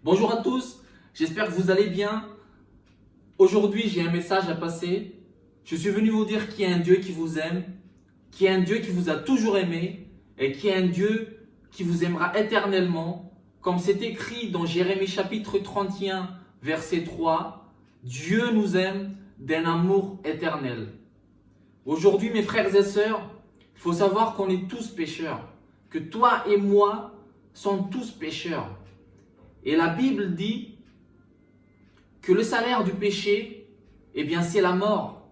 Bonjour à tous, j'espère que vous allez bien. Aujourd'hui, j'ai un message à passer. Je suis venu vous dire qu'il y a un Dieu qui vous aime, qu'il y a un Dieu qui vous a toujours aimé et qu'il y a un Dieu qui vous aimera éternellement. Comme c'est écrit dans Jérémie chapitre 31, verset 3, Dieu nous aime d'un amour éternel. Aujourd'hui, mes frères et sœurs, il faut savoir qu'on est tous pécheurs, que toi et moi sommes tous pécheurs. Et la Bible dit que le salaire du péché, eh bien, c'est la mort.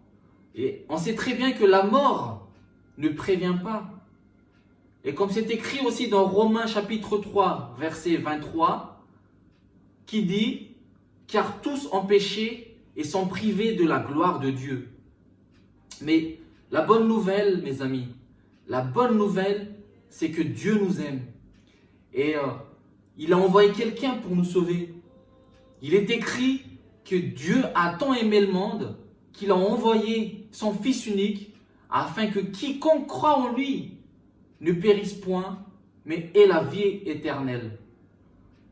Et on sait très bien que la mort ne prévient pas. Et comme c'est écrit aussi dans Romains chapitre 3, verset 23, qui dit « Car tous ont péché et sont privés de la gloire de Dieu. » Mais la bonne nouvelle, mes amis, la bonne nouvelle, c'est que Dieu nous aime. Et il a envoyé quelqu'un pour nous sauver. Il est écrit que Dieu a tant aimé le monde qu'il a envoyé son Fils unique afin que quiconque croit en lui ne périsse point, mais ait la vie éternelle.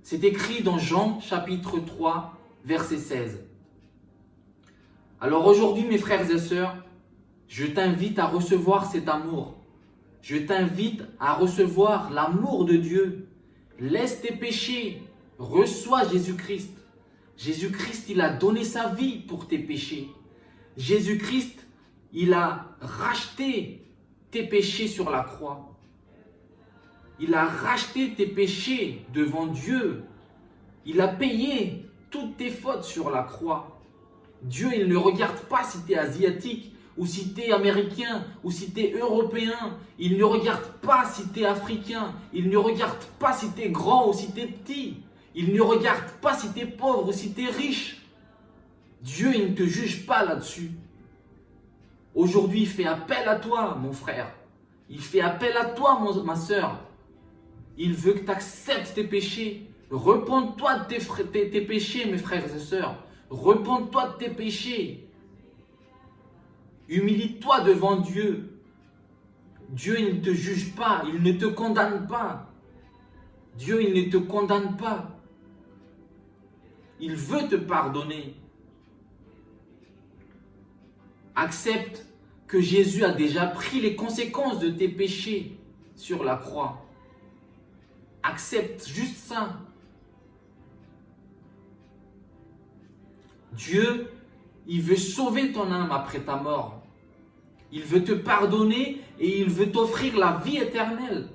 C'est écrit dans Jean chapitre 3, verset 16. Alors aujourd'hui, mes frères et sœurs, je t'invite à recevoir cet amour. Je t'invite à recevoir l'amour de Dieu. Laisse tes péchés, reçois Jésus-Christ. Jésus-Christ, il a donné sa vie pour tes péchés. Jésus-Christ, il a racheté tes péchés sur la croix. Il a racheté tes péchés devant Dieu. Il a payé toutes tes fautes sur la croix. Dieu, il ne regarde pas si tu es asiatique, ou si tu es américain, ou si tu es européen. Il ne regarde pas si tu es africain. Il ne regarde pas si tu es grand ou si tu es petit. Il ne regarde pas si tu es pauvre ou si tu es riche. Dieu, il ne te juge pas là-dessus. Aujourd'hui, il fait appel à toi, mon frère. Il fait appel à toi, ma soeur. Il veut que tu acceptes tes péchés. Repends-toi de tes péchés, mes frères et sœurs. Repends-toi de tes péchés. Humilie-toi devant Dieu. Dieu, il ne te juge pas. Il ne te condamne pas. Dieu, il ne te condamne pas. Il veut te pardonner. Accepte que Jésus a déjà pris les conséquences de tes péchés sur la croix. Accepte juste ça. Dieu, il veut sauver ton âme après ta mort. Il veut te pardonner et il veut t'offrir la vie éternelle.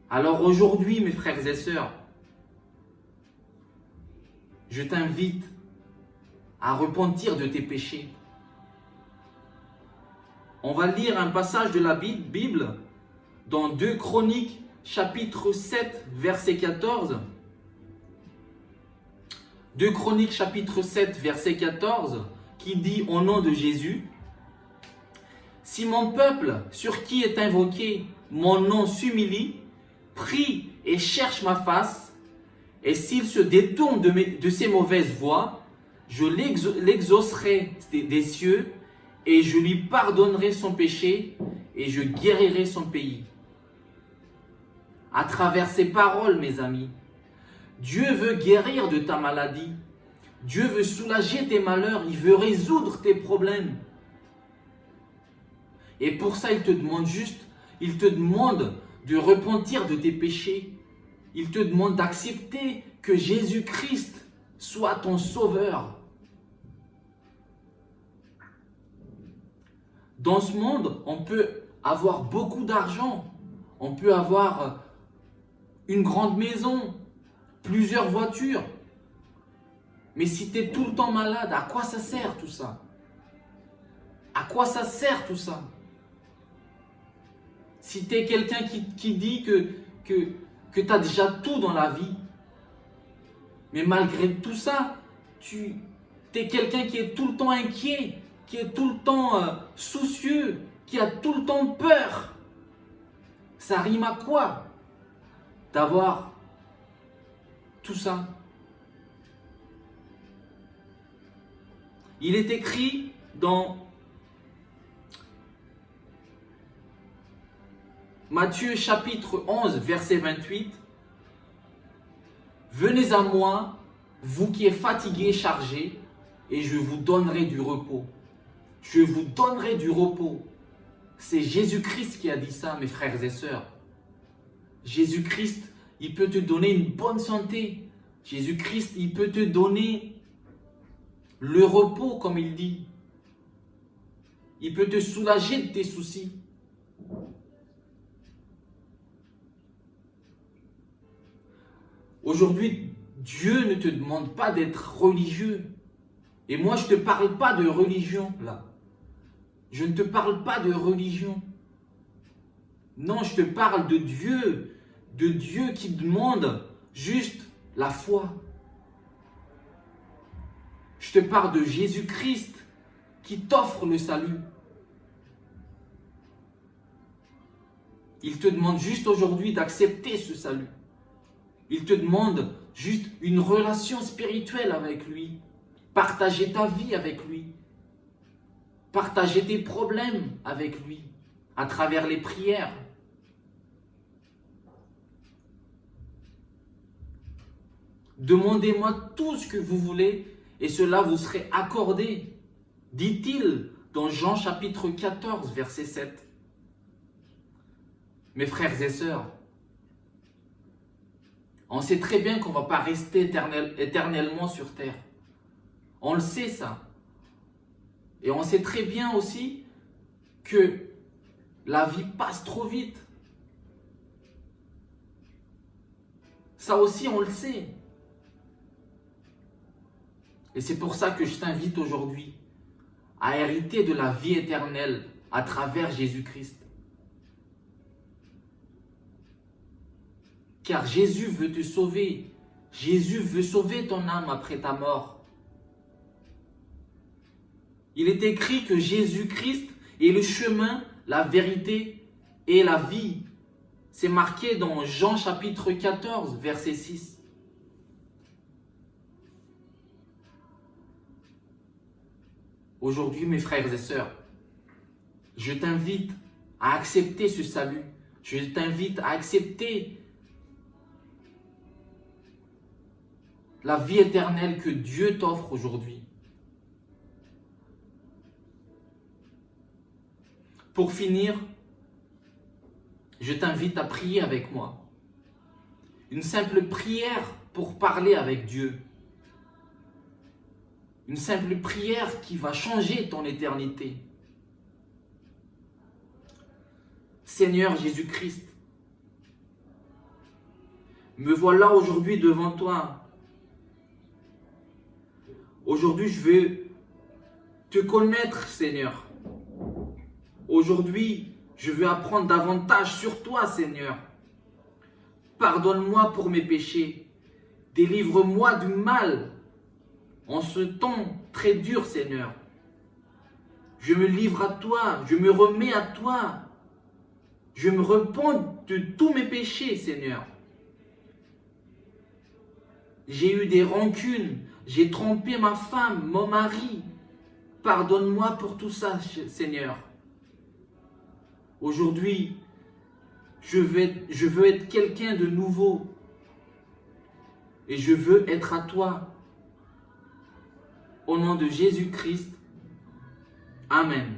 Alors aujourd'hui, mes frères et sœurs, je t'invite à repentir de tes péchés. On va lire un passage de la Bible dans 2 Chroniques chapitre 7 verset 14. 2 Chroniques chapitre 7 verset 14 qui dit au nom de Jésus: Si mon peuple sur qui est invoqué mon nom s'humilie, prie et cherche ma face, et s'il se détourne de ses mauvaises voies, je l'exaucerai des cieux et je lui pardonnerai son péché et je guérirai son pays. À travers ces paroles, mes amis, Dieu veut guérir de ta maladie. Dieu veut soulager tes malheurs. Il veut résoudre tes problèmes. Et pour ça, il te demande de repentir de tes péchés. Il te demande d'accepter que Jésus-Christ soit ton sauveur. Dans ce monde, on peut avoir beaucoup d'argent. On peut avoir une grande maison, plusieurs voitures. Mais si tu es tout le temps malade, à quoi ça sert tout ça? À quoi ça sert tout ça? Si tu es quelqu'un qui dit que tu as déjà tout dans la vie, mais malgré tout ça, tu es quelqu'un qui est tout le temps inquiet, qui est tout le temps soucieux, qui a tout le temps peur. Ça rime à quoi d'avoir tout ça? Il est écrit dans Matthieu chapitre 11, verset 28. venez à moi, vous qui êtes fatigués et chargés, et je vous donnerai du repos. Je vous donnerai du repos. C'est Jésus-Christ qui a dit ça, mes frères et sœurs. Jésus-Christ, il peut te donner une bonne santé. Jésus-Christ, il peut te donner le repos, comme il dit. Il peut te soulager de tes soucis. Aujourd'hui, Dieu ne te demande pas d'être religieux. Et moi, je ne te parle pas de religion, là. Je ne te parle pas de religion. Non, je te parle de Dieu qui demande juste la foi. Je te parle de Jésus-Christ qui t'offre le salut. Il te demande juste aujourd'hui d'accepter ce salut. Il te demande juste une relation spirituelle avec lui. Partager ta vie avec lui. Partager tes problèmes avec lui à travers les prières. Demandez-moi tout ce que vous voulez et cela vous serait accordé, dit-il dans Jean chapitre 14, verset 7. Mes frères et sœurs, on sait très bien qu'on ne va pas rester éternellement sur terre. On le sait ça. Et on sait très bien aussi que la vie passe trop vite. Ça aussi, on le sait. Et c'est pour ça que je t'invite aujourd'hui à hériter de la vie éternelle à travers Jésus-Christ. Car Jésus veut te sauver. Jésus veut sauver ton âme après ta mort. Il est écrit que Jésus-Christ est le chemin, la vérité et la vie. C'est marqué dans Jean chapitre 14, verset 6. Aujourd'hui, mes frères et sœurs, je t'invite à accepter ce salut. Je t'invite à accepter la vie éternelle que Dieu t'offre aujourd'hui. Pour finir, je t'invite à prier avec moi. Une simple prière pour parler avec Dieu. Une simple prière qui va changer ton éternité. Seigneur Jésus-Christ, me voilà aujourd'hui devant toi. Aujourd'hui, je veux te connaître, Seigneur. Aujourd'hui, je veux apprendre davantage sur toi, Seigneur. Pardonne-moi pour mes péchés. Délivre-moi du mal en ce temps très dur, Seigneur. Je me livre à toi, je me remets à toi. Je me repens de tous mes péchés, Seigneur. J'ai eu des rancunes, j'ai trompé ma femme, mon mari. Pardonne-moi pour tout ça, Seigneur. Aujourd'hui, je veux être quelqu'un de nouveau. Et je veux être à toi. Au nom de Jésus-Christ. Amen.